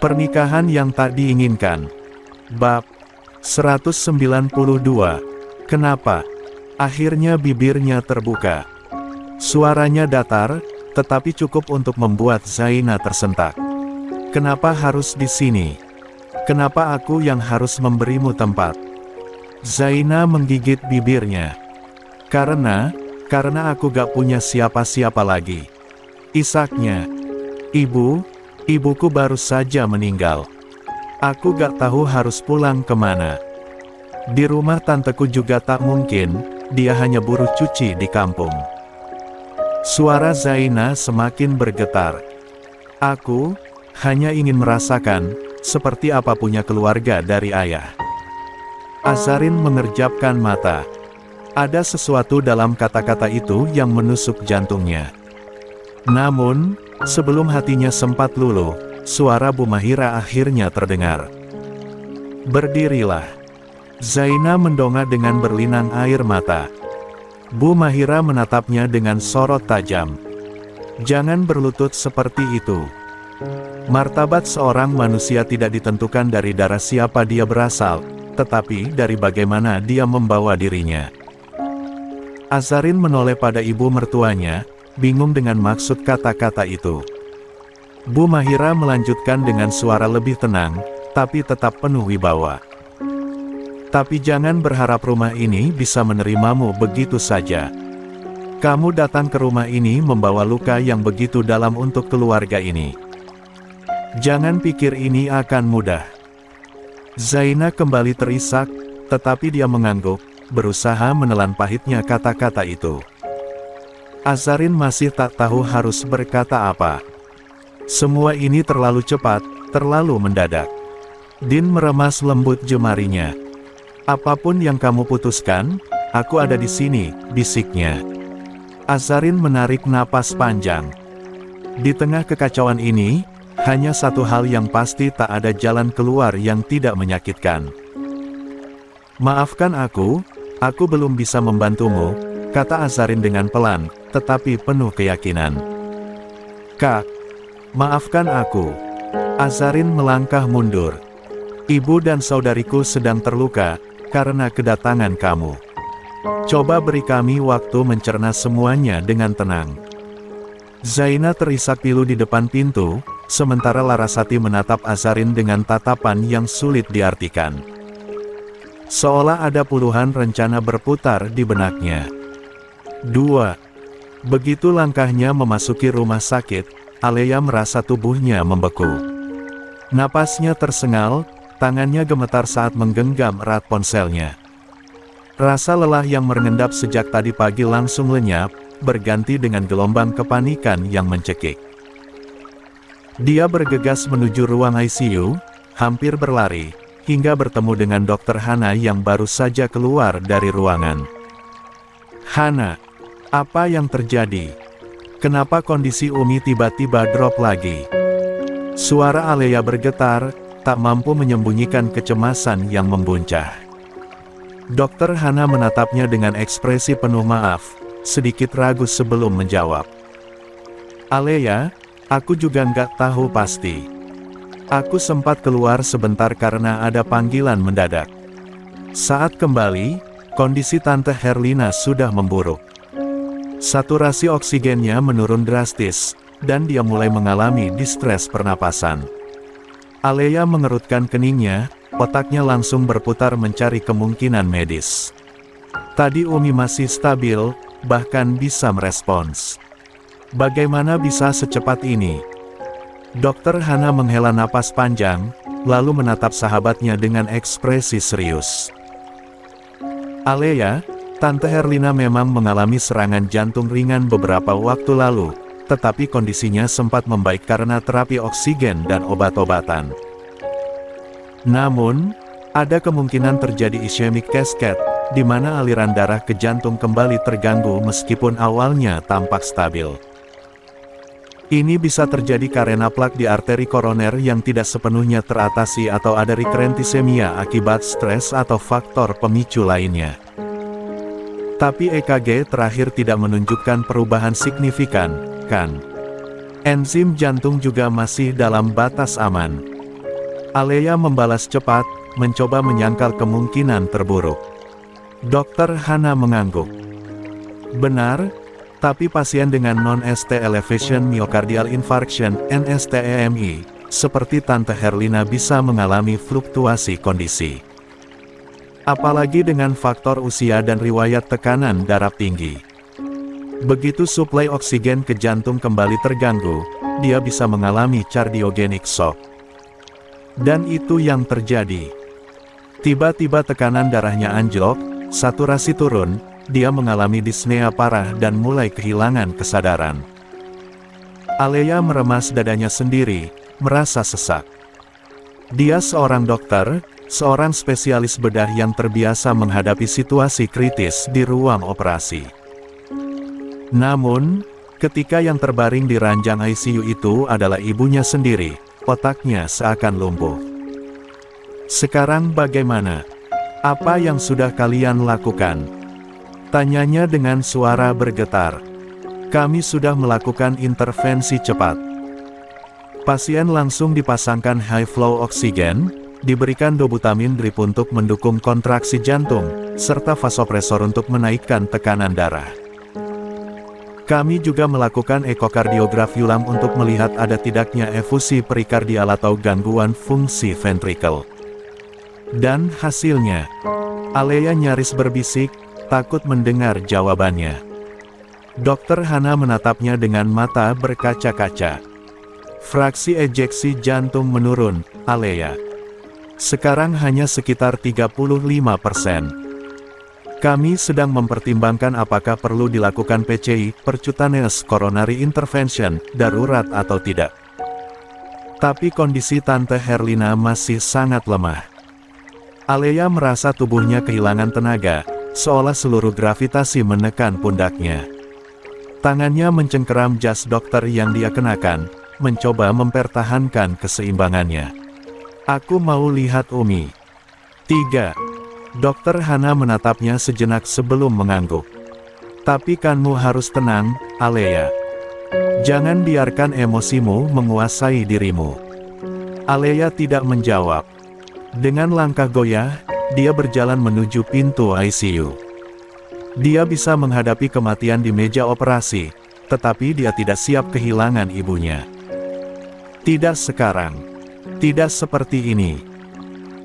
Pernikahan yang tak diinginkan. Bab 192. Kenapa? Akhirnya bibirnya terbuka. Suaranya datar, tetapi cukup untuk membuat Zaina tersentak. Kenapa harus di sini? Kenapa aku yang harus memberimu tempat? Zaina menggigit bibirnya. Karena aku gak punya siapa-siapa lagi. Isaknya. Ibuku baru saja meninggal. Aku gak tahu harus pulang kemana. Di rumah tanteku juga tak mungkin, dia hanya buruh cuci di kampung. Suara Zaina semakin bergetar. Aku hanya ingin merasakan seperti apa punya keluarga dari ayah. Azarin mengerjapkan mata. Ada sesuatu dalam kata-kata itu yang menusuk jantungnya. Namun, sebelum hatinya sempat luluh, suara Bu Mahira akhirnya terdengar. Berdirilah. Zaina mendongak dengan berlinang air mata. Bu Mahira menatapnya dengan sorot tajam. Jangan berlutut seperti itu. Martabat seorang manusia tidak ditentukan dari darah siapa dia berasal, tetapi dari bagaimana dia membawa dirinya. Azarin menoleh pada ibu mertuanya, bingung dengan maksud kata-kata itu. Bu Mahira melanjutkan dengan suara lebih tenang, tapi tetap penuh wibawa. Tapi jangan berharap rumah ini bisa menerimamu begitu saja. Kamu datang ke rumah ini membawa luka yang begitu dalam untuk keluarga ini. Jangan pikir ini akan mudah. Zaina kembali terisak, tetapi dia mengangguk, berusaha menelan pahitnya kata-kata itu. Azarin masih tak tahu harus berkata apa. Semua ini terlalu cepat, terlalu mendadak. Din meremas lembut jemarinya. Apapun yang kamu putuskan, aku ada di sini, bisiknya. Azarin menarik napas panjang. Di tengah kekacauan ini, hanya satu hal yang pasti, tak ada jalan keluar yang tidak menyakitkan. Maafkan aku belum bisa membantumu, kata Azarin dengan pelan, tetapi penuh keyakinan. Kak, maafkan aku. Azarin melangkah mundur. Ibu dan saudariku sedang terluka, karena kedatangan kamu. Coba beri kami waktu mencerna semuanya dengan tenang. Zaina terisak pilu di depan pintu, sementara Larasati menatap Azarin dengan tatapan yang sulit diartikan. Seolah ada puluhan rencana berputar di benaknya. 2. Begitu langkahnya memasuki rumah sakit, Alea merasa tubuhnya membeku. Napasnya tersengal, tangannya gemetar saat menggenggam erat ponselnya. Rasa lelah yang mengendap sejak tadi pagi langsung lenyap, berganti dengan gelombang kepanikan yang mencekik. Dia bergegas menuju ruang ICU, hampir berlari, hingga bertemu dengan Dokter Hana yang baru saja keluar dari ruangan. Hana, apa yang terjadi? Kenapa kondisi Umi tiba-tiba drop lagi? Suara Alea bergetar, tak mampu menyembunyikan kecemasan yang membuncah. Dokter Hana menatapnya dengan ekspresi penuh maaf, sedikit ragu sebelum menjawab. Alea, aku juga nggak tahu pasti. Aku sempat keluar sebentar karena ada panggilan mendadak. Saat kembali, kondisi Tante Herlina sudah memburuk. Saturasi oksigennya menurun drastis, dan dia mulai mengalami distres pernapasan. Alea mengerutkan keningnya, otaknya langsung berputar mencari kemungkinan medis. Tadi Umi masih stabil, bahkan bisa merespons. Bagaimana bisa secepat ini? Dokter Hana menghela napas panjang, lalu menatap sahabatnya dengan ekspresi serius. Alea, Tante Herlina memang mengalami serangan jantung ringan beberapa waktu lalu, tetapi kondisinya sempat membaik karena terapi oksigen dan obat-obatan. Namun, ada kemungkinan terjadi ischemic cascade, di mana aliran darah ke jantung kembali terganggu meskipun awalnya tampak stabil. Ini bisa terjadi karena plak di arteri koroner yang tidak sepenuhnya teratasi atau ada rekrentisemia akibat stres atau faktor pemicu lainnya. Tapi EKG terakhir tidak menunjukkan perubahan signifikan, kan? Enzim jantung juga masih dalam batas aman. Alea membalas cepat, mencoba menyangkal kemungkinan terburuk. Dokter Hana mengangguk. Benar, tapi pasien dengan non-ST elevation myocardial infarction (NSTEMI), seperti Tante Herlina bisa mengalami fluktuasi kondisi. Apalagi dengan faktor usia dan riwayat tekanan darah tinggi. Begitu suplai oksigen ke jantung kembali terganggu, dia bisa mengalami cardiogenic shock. Dan itu yang terjadi. Tiba-tiba tekanan darahnya anjlok, saturasi turun, dia mengalami dyspnea parah dan mulai kehilangan kesadaran. Alea meremas dadanya sendiri, merasa sesak. Dia seorang dokter, seorang spesialis bedah yang terbiasa menghadapi situasi kritis di ruang operasi. Namun, ketika yang terbaring di ranjang ICU itu adalah ibunya sendiri, otaknya seakan lumpuh. Sekarang bagaimana? Apa yang sudah kalian lakukan? Tanyanya dengan suara bergetar. Kami sudah melakukan intervensi cepat. Pasien langsung dipasangkan high flow oksigen, diberikan dobutamin drip untuk mendukung kontraksi jantung, serta vasopresor untuk menaikkan tekanan darah. Kami juga melakukan ekokardiografi ulang untuk melihat ada tidaknya efusi perikardial atau gangguan fungsi ventrikel. Dan hasilnya, Alea nyaris berbisik, takut mendengar jawabannya. Dokter Hana menatapnya dengan mata berkaca-kaca. Fraksi ejeksi jantung menurun, Alea. Sekarang hanya sekitar 35%. Kami sedang mempertimbangkan apakah perlu dilakukan PCI, percutaneous coronary intervention, darurat atau tidak. Tapi kondisi Tante Herlina masih sangat lemah. Alea merasa tubuhnya kehilangan tenaga, seolah seluruh gravitasi menekan pundaknya. Tangannya mencengkeram jas dokter yang dia kenakan, mencoba mempertahankan keseimbangannya. Aku mau lihat Umi. 3. Dokter Hana menatapnya sejenak sebelum mengangguk. Tapi kamu harus tenang, Alea. Jangan biarkan emosimu menguasai dirimu. Alea tidak menjawab. Dengan langkah goyah, dia berjalan menuju pintu ICU. Dia bisa menghadapi kematian di meja operasi, tetapi dia tidak siap kehilangan ibunya. Tidak sekarang. Tidak seperti ini.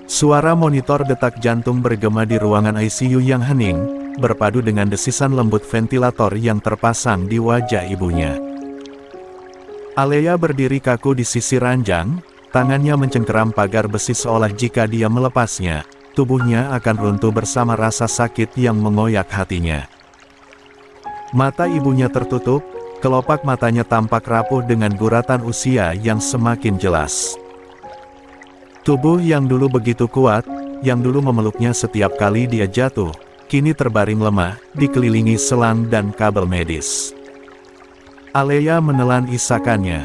Suara monitor detak jantung bergema di ruangan ICU yang hening, berpadu dengan desisan lembut ventilator yang terpasang di wajah ibunya. Alea berdiri kaku di sisi ranjang, tangannya mencengkeram pagar besi seolah jika dia melepasnya, tubuhnya akan runtuh bersama rasa sakit yang mengoyak hatinya. Mata ibunya tertutup, kelopak matanya tampak rapuh dengan guratan usia yang semakin jelas. Tubuh yang dulu begitu kuat, yang dulu memeluknya setiap kali dia jatuh, kini terbaring lemah, dikelilingi selang dan kabel medis. Alea menelan isakannya.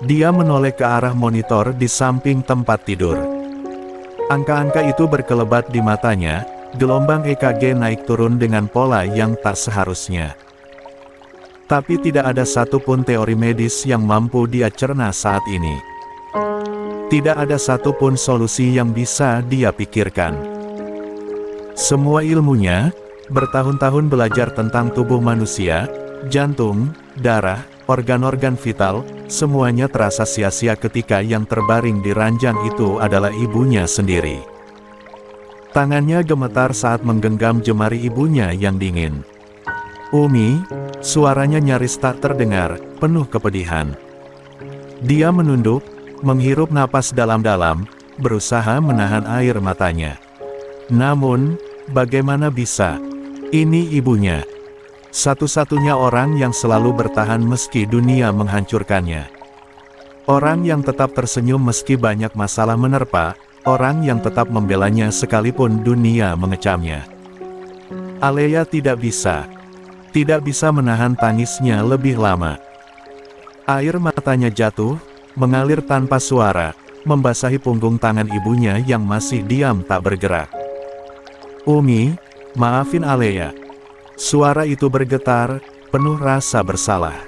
Dia menoleh ke arah monitor di samping tempat tidur. Angka-angka itu berkelebat di matanya, gelombang EKG naik turun dengan pola yang tak seharusnya. Tapi tidak ada satupun teori medis yang mampu dia cerna saat ini. Tidak ada satupun solusi yang bisa dia pikirkan. Semua ilmunya, bertahun-tahun belajar tentang tubuh manusia, jantung, darah, organ-organ vital, semuanya terasa sia-sia ketika yang terbaring di ranjang itu adalah ibunya sendiri. Tangannya gemetar saat menggenggam jemari ibunya yang dingin. Umi, suaranya nyaris tak terdengar, penuh kepedihan. Dia menunduk, menghirup napas dalam-dalam, berusaha menahan air matanya. Namun, bagaimana bisa? Ini ibunya. Satu-satunya orang yang selalu bertahan meski dunia menghancurkannya. Orang yang tetap tersenyum meski banyak masalah menerpa, orang yang tetap membelanya sekalipun dunia mengecamnya. Alea tidak bisa menahan tangisnya lebih lama. Air matanya jatuh, mengalir tanpa suara, membasahi punggung tangan ibunya yang masih diam tak bergerak. "Umi, maafin Alea." Suara itu bergetar, penuh rasa bersalah.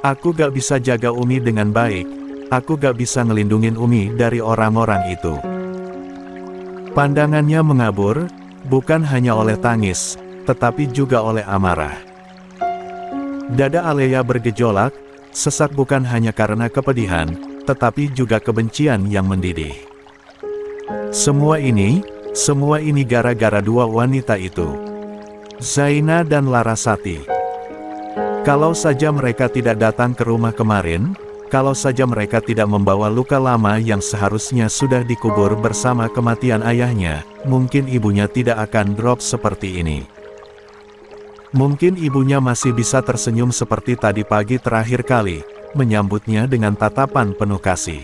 "Aku gak bisa jaga Umi dengan baik, aku gak bisa ngelindungin Umi dari orang-orang itu." Pandangannya mengabur, bukan hanya oleh tangis, tetapi juga oleh amarah. Dada Alea bergejolak, sesak bukan hanya karena kepedihan, tetapi juga kebencian yang mendidih. Semua ini gara-gara dua wanita itu, Zaina dan Larasati. Kalau saja mereka tidak datang ke rumah kemarin, kalau saja mereka tidak membawa luka lama yang seharusnya sudah dikubur bersama kematian ayahnya, mungkin ibunya tidak akan drop seperti ini. Mungkin ibunya masih bisa tersenyum seperti tadi pagi terakhir kali, menyambutnya dengan tatapan penuh kasih.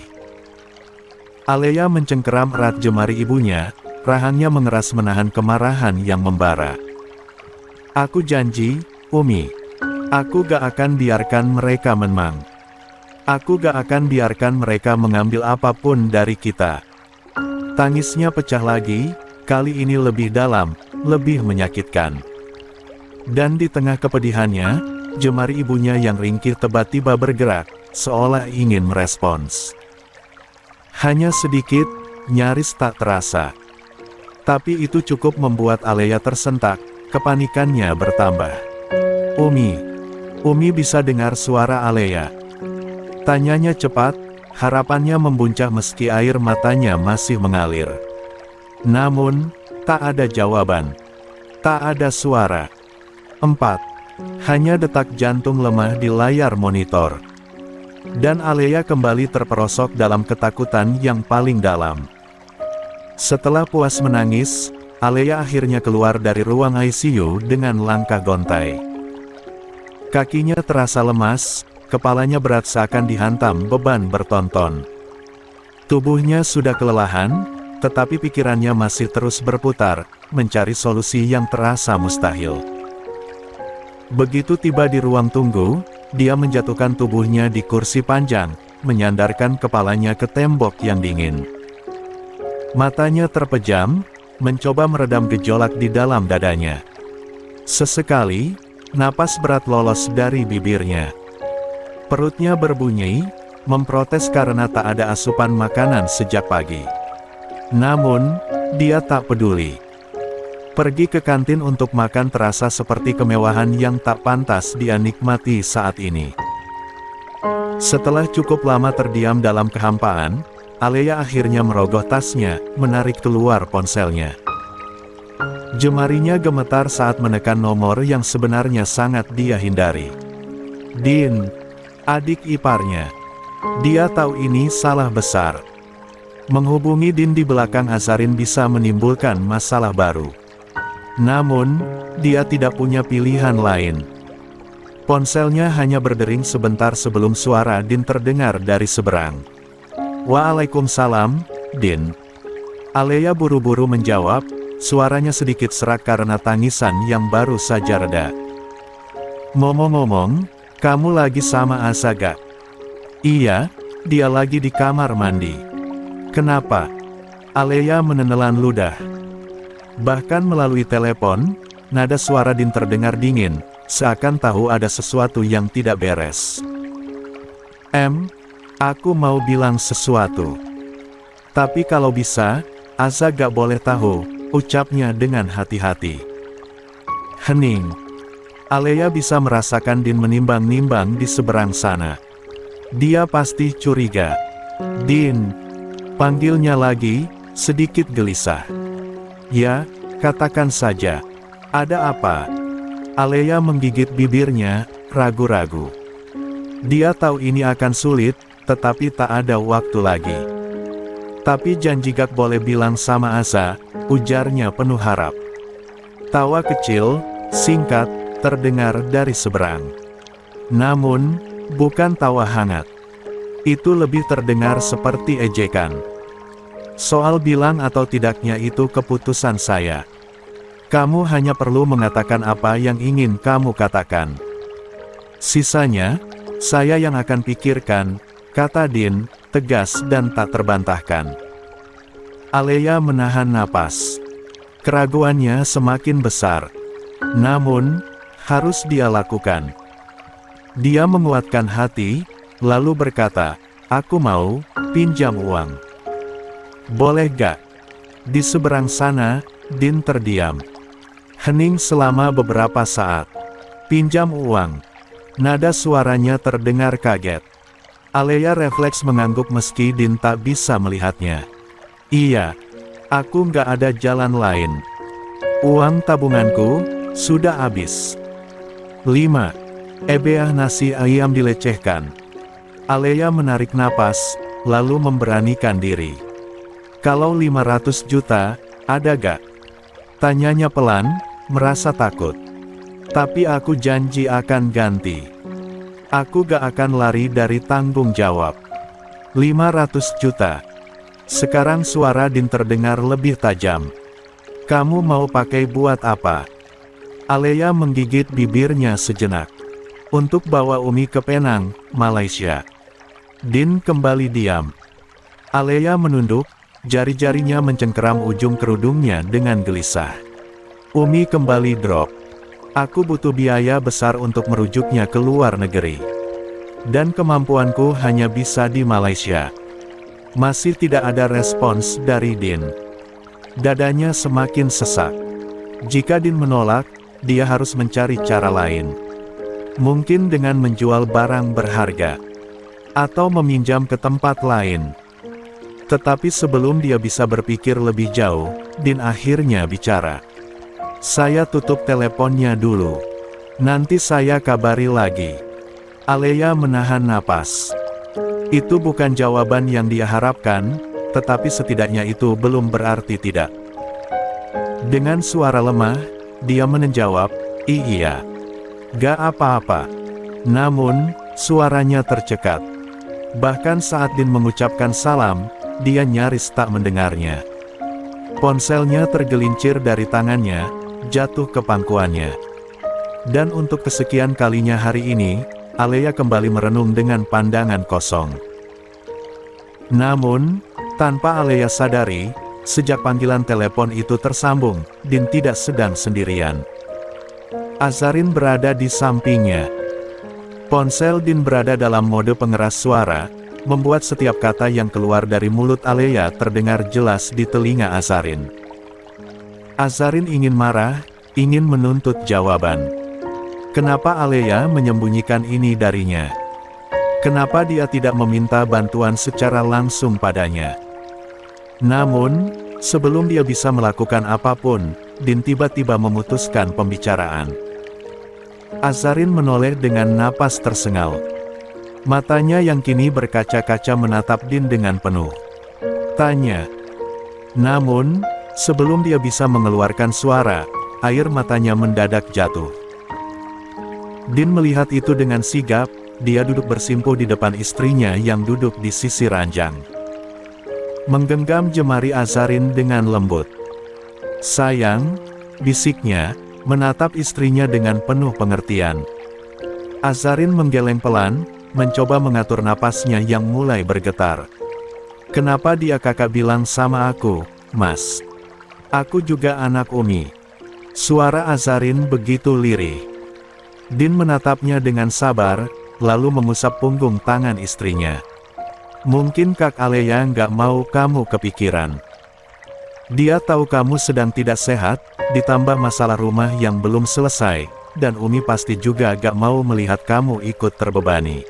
Alea mencengkeram erat jemari ibunya, rahangnya mengeras menahan kemarahan yang membara. "Aku janji, Umi. Aku gak akan biarkan mereka menang. Aku gak akan biarkan mereka mengambil apapun dari kita." Tangisnya pecah lagi, kali ini lebih dalam, lebih menyakitkan. Dan di tengah kepedihannya, jemari ibunya yang ringkih tiba-tiba bergerak, seolah ingin merespons. Hanya sedikit, nyaris tak terasa. Tapi itu cukup membuat Alea tersentak, kepanikannya bertambah. Umi bisa dengar suara Alea." Tanyanya cepat, harapannya membuncah meski air matanya masih mengalir. Namun, tak ada jawaban. Tak ada suara. 4. Hanya detak jantung lemah di layar monitor. Dan Alea kembali terperosok dalam ketakutan yang paling dalam. Setelah puas menangis, Alea akhirnya keluar dari ruang ICU dengan langkah gontai. Kakinya terasa lemas, kepalanya berat seakan dihantam beban bertonton. Tubuhnya sudah kelelahan, tetapi pikirannya masih terus berputar, mencari solusi yang terasa mustahil. Begitu tiba di ruang tunggu, dia menjatuhkan tubuhnya di kursi panjang, menyandarkan kepalanya ke tembok yang dingin. Matanya terpejam, mencoba meredam gejolak di dalam dadanya. Sesekali, napas berat lolos dari bibirnya. Perutnya berbunyi, memprotes karena tak ada asupan makanan sejak pagi. Namun, dia tak peduli. Pergi ke kantin untuk makan terasa seperti kemewahan yang tak pantas dia nikmati saat ini. Setelah cukup lama terdiam dalam kehampaan, Alea akhirnya merogoh tasnya, menarik keluar ponselnya. Jemarinya gemetar saat menekan nomor yang sebenarnya sangat dia hindari. Din, adik iparnya. Dia tahu ini salah besar. Menghubungi Din di belakang Azarin bisa menimbulkan masalah baru. Namun, dia tidak punya pilihan lain. Ponselnya hanya berdering sebentar sebelum suara Din terdengar dari seberang. "Waalaikumsalam, Din." Alea buru-buru menjawab, suaranya sedikit serak karena tangisan yang baru saja reda. "Ngomong-ngomong, kamu lagi sama Azaga?" "Iya, dia lagi di kamar mandi." "Kenapa?" Alea menelan ludah. Bahkan melalui telepon, nada suara Din terdengar dingin, seakan tahu ada sesuatu yang tidak beres. Aku mau bilang sesuatu. Tapi kalau bisa, Aza gak boleh tahu," ucapnya dengan hati-hati. Hening. Alea bisa merasakan Din menimbang-nimbang di seberang sana. Dia pasti curiga. "Din." Panggilnya lagi, sedikit gelisah. "Ya, katakan saja. Ada apa?" Alea menggigit bibirnya, ragu-ragu. Dia tahu ini akan sulit, tetapi tak ada waktu lagi. "Tapi janji gak boleh bilang sama Aza," ujarnya penuh harap. Tawa kecil, singkat, terdengar dari seberang. Namun, bukan tawa hangat. Itu lebih terdengar seperti ejekan. "Soal bilang atau tidaknya itu keputusan saya. Kamu hanya perlu mengatakan apa yang ingin kamu katakan. Sisanya, Saya yang akan pikirkan, kata Din, tegas dan tak terbantahkan. Alea menahan napas. Keraguannya semakin besar. Namun, harus dia lakukan. Dia menguatkan hati, lalu berkata, aku mau pinjam uang. Boleh gak? Di seberang sana, Din terdiam. Hening selama beberapa saat. Pinjam uang. Nada suaranya terdengar kaget. Alea refleks mengangguk meski Din tak bisa melihatnya. Iya, aku nggak ada jalan lain. Uang tabunganku sudah habis. 5. Ebeah nasi ayam dilecehkan. Alea menarik napas, lalu memberanikan diri. Kalau 500 juta, ada gak? Tanyanya pelan, merasa takut. Tapi aku janji akan ganti. Aku gak akan lari dari tanggung jawab. 500 juta. Sekarang suara Din terdengar lebih tajam. Kamu mau pakai buat apa? Alea menggigit bibirnya sejenak. Untuk bawa Umi ke Penang, Malaysia. Din kembali diam. Alea menunduk, jari-jarinya mencengkeram ujung kerudungnya dengan gelisah. Umi kembali drop. Aku butuh biaya besar untuk merujuknya ke luar negeri. Dan kemampuanku hanya bisa di Malaysia. Masih tidak ada respons dari Din. Dadanya semakin sesak. Jika Din menolak, dia harus mencari cara lain. Mungkin dengan menjual barang berharga. Atau meminjam ke tempat lain. Tetapi sebelum dia bisa berpikir lebih jauh, Din akhirnya bicara. Saya tutup teleponnya dulu. Nanti saya kabari lagi. Alea menahan napas. Itu bukan jawaban yang dia harapkan, tetapi setidaknya itu belum berarti tidak. Dengan suara lemah, dia menjawab, iya. Gak apa-apa. Namun, suaranya tercekat. Bahkan saat Din mengucapkan salam, dia nyaris tak mendengarnya. Ponselnya tergelincir dari tangannya, jatuh ke pangkuannya. Dan untuk kesekian kalinya hari ini, Alea kembali merenung dengan pandangan kosong. Namun, tanpa Alea sadari, sejak panggilan telepon itu tersambung, Din tidak sedang sendirian. Azarin berada di sampingnya. Ponsel Din berada dalam mode pengeras suara, membuat setiap kata yang keluar dari mulut Alea terdengar jelas di telinga Azarin. Azarin ingin marah, ingin menuntut jawaban. Kenapa Alea menyembunyikan ini darinya? Kenapa dia tidak meminta bantuan secara langsung padanya? Namun, sebelum dia bisa melakukan apapun, Din tiba-tiba memutuskan pembicaraan. Azarin menoleh dengan napas tersengal. Matanya yang kini berkaca-kaca menatap Din dengan penuh tanya. Namun, sebelum dia bisa mengeluarkan suara, air matanya mendadak jatuh. Din melihat itu dengan sigap, dia duduk bersimpuh di depan istrinya yang duduk di sisi ranjang. Menggenggam jemari Azarin dengan lembut. Sayang, bisiknya, menatap istrinya dengan penuh pengertian. Azarin menggeleng pelan, mencoba mengatur napasnya yang mulai bergetar. Kenapa dia kakak bilang sama aku, Mas? Aku juga anak Umi. Suara Azarin begitu lirih. Din menatapnya dengan sabar, lalu mengusap punggung tangan istrinya. Mungkin Kak Alea nggak mau kamu kepikiran. Dia tahu kamu sedang tidak sehat, ditambah masalah rumah yang belum selesai, dan Umi pasti juga gak mau melihat kamu ikut terbebani.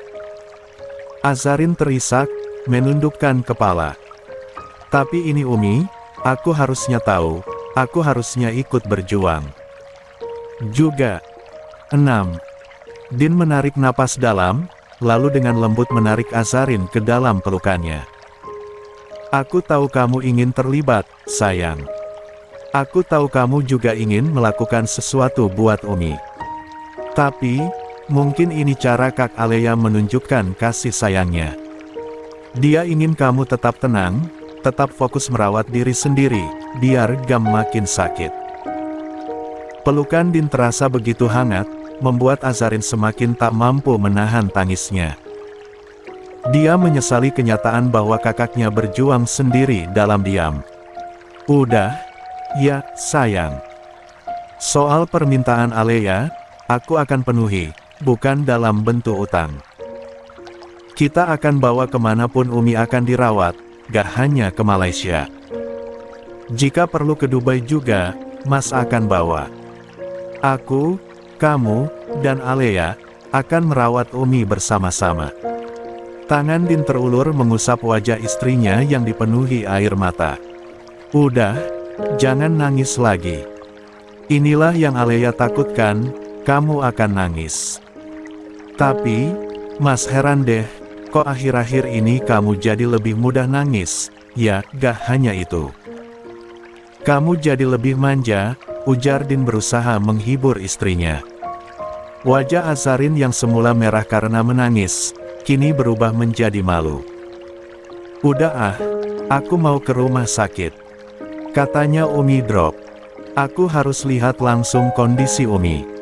Azarin terisak, menundukkan kepala. Tapi ini Umi, aku harusnya tahu, aku harusnya ikut berjuang. Juga. 6. Din menarik napas dalam, lalu dengan lembut menarik Azarin ke dalam pelukannya. Aku tahu kamu ingin terlibat, sayang. Aku tahu kamu juga ingin melakukan sesuatu buat Umi. Tapi, mungkin ini cara Kak Alea menunjukkan kasih sayangnya. Dia ingin kamu tetap tenang, tetap fokus merawat diri sendiri, biar gak makin sakit. Pelukan Din terasa begitu hangat, membuat Azarin semakin tak mampu menahan tangisnya. Dia menyesali kenyataan bahwa kakaknya berjuang sendiri dalam diam. Udah, ya, sayang. Soal permintaan Alea, aku akan penuhi, bukan dalam bentuk utang. Kita akan bawa kemanapun Umi akan dirawat, gak hanya ke Malaysia. Jika perlu ke Dubai juga, Mas akan bawa. Aku, kamu, dan Alea, akan merawat Umi bersama-sama. Tangan Din terulur mengusap wajah istrinya yang dipenuhi air mata. Udah, jangan nangis lagi. Inilah yang Alea takutkan, kamu akan nangis. Tapi, Mas heran deh, kok akhir-akhir ini kamu jadi lebih mudah nangis. Ya, gak hanya itu. Kamu jadi lebih manja, ujar Din berusaha menghibur istrinya. Wajah Azarin yang semula merah karena menangis, kini berubah menjadi malu. Udah aku mau ke rumah sakit. Katanya Umi drop. Aku harus lihat langsung kondisi Umi.